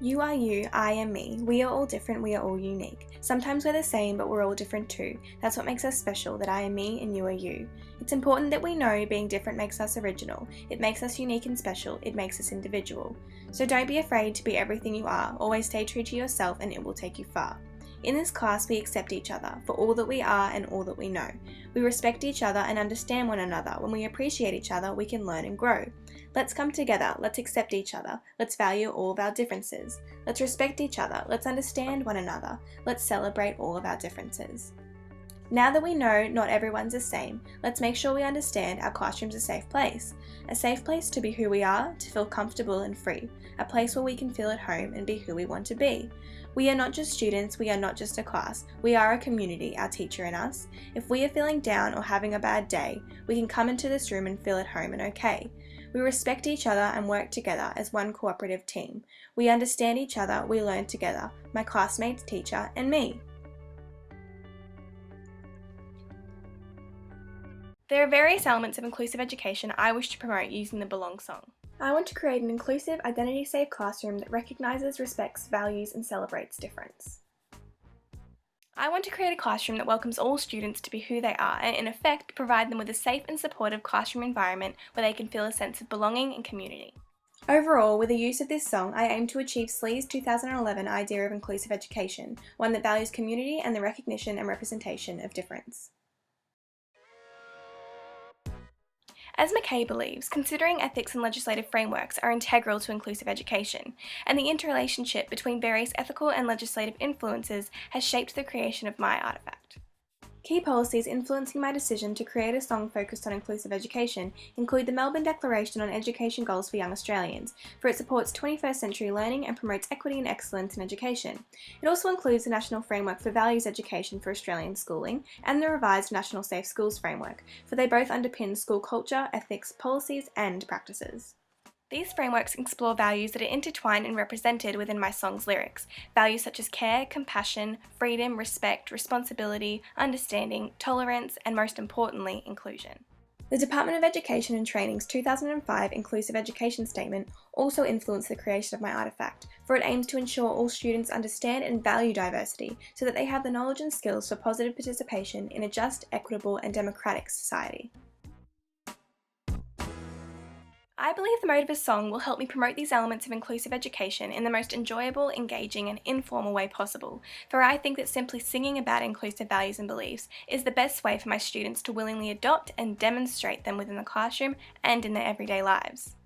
You are you, I am me. We are all different, we are all unique. Sometimes we're the same, but we're all different too. That's what makes us special, that I am me and you are you. It's important that we know being different makes us original. It makes us unique and special. It makes us individual. So don't be afraid to be everything you are. Always stay true to yourself and it will take you far. In this class, we accept each other for all that we are and all that we know. We respect each other and understand one another. When we appreciate each other, we can learn and grow. Let's come together. Let's accept each other. Let's value all of our differences. Let's respect each other. Let's understand one another. Let's celebrate all of our differences. Now that we know not everyone's the same, let's make sure we understand our classroom's a safe place. A safe place to be who we are, to feel comfortable and free. A place where we can feel at home and be who we want to be. We are not just students, we are not just a class. We are a community, our teacher and us. If we are feeling down or having a bad day, we can come into this room and feel at home and okay. We respect each other and work together as one cooperative team. We understand each other, we learn together. My classmates, teacher, and me. There are various elements of inclusive education I wish to promote using the Belong song. I want to create an inclusive, identity-safe classroom that recognises, respects, values and celebrates difference. I want to create a classroom that welcomes all students to be who they are and, in effect, provide them with a safe and supportive classroom environment where they can feel a sense of belonging and community. Overall, with the use of this song, I aim to achieve SLEA's 2011 idea of inclusive education, one that values community and the recognition and representation of difference. As McKay believes, considering ethics and legislative frameworks are integral to inclusive education, and the interrelationship between various ethical and legislative influences has shaped the creation of my artifact. Key policies influencing my decision to create a song focused on inclusive education include the Melbourne Declaration on Education Goals for Young Australians, for it supports 21st century learning and promotes equity and excellence in education. It also includes the National Framework for Values Education for Australian Schooling and the revised National Safe Schools Framework, for they both underpin school culture, ethics, policies and practices. These frameworks explore values that are intertwined and represented within my song's lyrics. Values such as care, compassion, freedom, respect, responsibility, understanding, tolerance, and most importantly, inclusion. The Department of Education and Training's 2005 Inclusive Education Statement also influenced the creation of my artifact, for it aims to ensure all students understand and value diversity so that they have the knowledge and skills for positive participation in a just, equitable, and democratic society. I believe the Motivist song will help me promote these elements of inclusive education in the most enjoyable, engaging and informal way possible, for I think that simply singing about inclusive values and beliefs is the best way for my students to willingly adopt and demonstrate them within the classroom and in their everyday lives.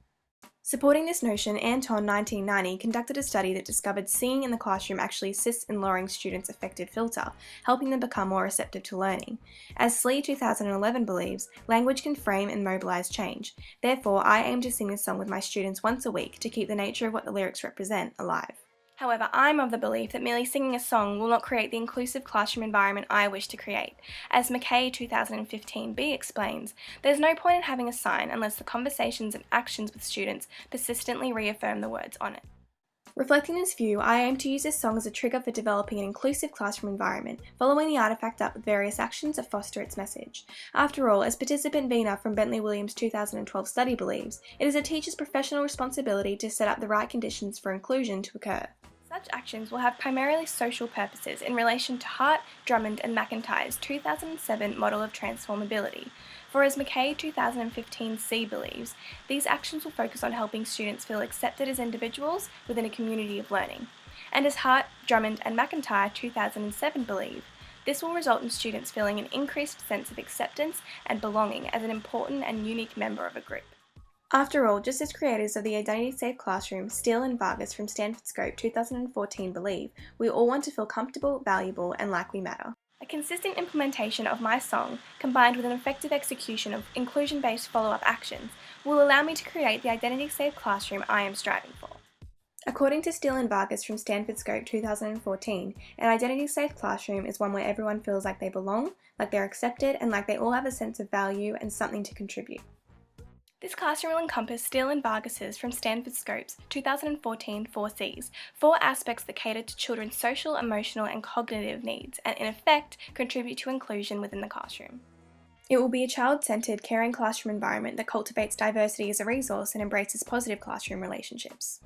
Supporting this notion, Anton 1990 conducted a study that discovered singing in the classroom actually assists in lowering students' affective filter, helping them become more receptive to learning. As SLEA 2011 believes, language can frame and mobilise change. Therefore, I aim to sing this song with my students once a week to keep the nature of what the lyrics represent alive. However, I'm of the belief that merely singing a song will not create the inclusive classroom environment I wish to create. As McKay 2015b explains, there's no point in having a sign unless the conversations and actions with students persistently reaffirm the words on it. Reflecting this view, I aim to use this song as a trigger for developing an inclusive classroom environment, following the artifact up with various actions that foster its message. After all, as participant Vina from Bentley Williams' 2012 study believes, it is a teacher's professional responsibility to set up the right conditions for inclusion to occur. Such actions will have primarily social purposes in relation to Hart, Drummond and McIntyre's 2007 model of transformability, for as McKay 2015c believes, these actions will focus on helping students feel accepted as individuals within a community of learning. And as Hart, Drummond and McIntyre 2007 believe, this will result in students feeling an increased sense of acceptance and belonging as an important and unique member of a group. After all, just as creators of the Identity Safe Classroom, Steele and Vargas from Stanford Scope 2014 believe, we all want to feel comfortable, valuable, and like we matter. A consistent implementation of my song, combined with an effective execution of inclusion-based follow-up actions, will allow me to create the Identity Safe Classroom I am striving for. According to Steele and Vargas from Stanford Scope 2014, an identity-safe classroom is one where everyone feels like they belong, like they're accepted, and like they all have a sense of value and something to contribute. This classroom will encompass Steele and Vargas's from Stanford Scope's 2014 4Cs, 4 aspects that cater to children's social, emotional and cognitive needs and in effect contribute to inclusion within the classroom. It will be a child-centred, caring classroom environment that cultivates diversity as a resource and embraces positive classroom relationships.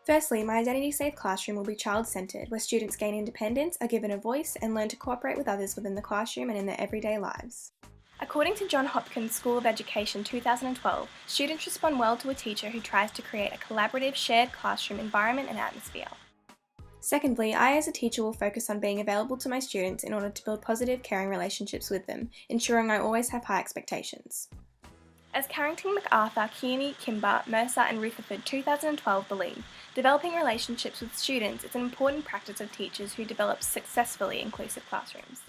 Firstly, my identity-safe classroom will be child-centred, where students gain independence, are given a voice, and learn to cooperate with others within the classroom and in their everyday lives. According to Johns Hopkins School of Education 2012, students respond well to a teacher who tries to create a collaborative, shared classroom environment and atmosphere. Secondly, I as a teacher will focus on being available to my students in order to build positive, caring relationships with them, ensuring I always have high expectations. As Carrington, MacArthur, Kearney, Kimber, Mercer and Rutherford 2012 believe, developing relationships with students is an important practice of teachers who develop successfully inclusive classrooms.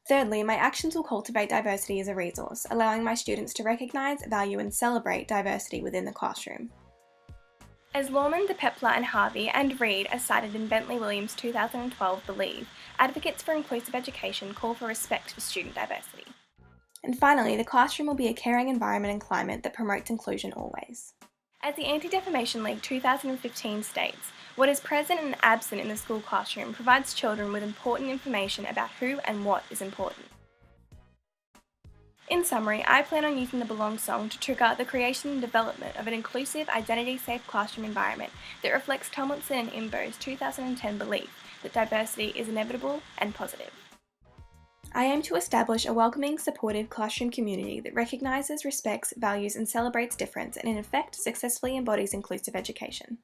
Thirdly, my actions will cultivate diversity as a resource, allowing my students to recognise, value and celebrate diversity within the classroom. As Lawman, DePepler and Harvey and Reed, as cited in Bentley Williams 2012 believe, advocates for inclusive education call for respect for student diversity. And finally, the classroom will be a caring environment and climate that promotes inclusion always. As the Anti-Defamation League 2015 states, what is present and absent in the school classroom provides children with important information about who and what is important. In summary, I plan on using the Belong song to trigger the creation and development of an inclusive, identity-safe classroom environment that reflects Tomlinson and Imbo's 2010 belief that diversity is inevitable and positive. I aim to establish a welcoming, supportive classroom community that recognises, respects, values and celebrates difference and in effect successfully embodies inclusive education.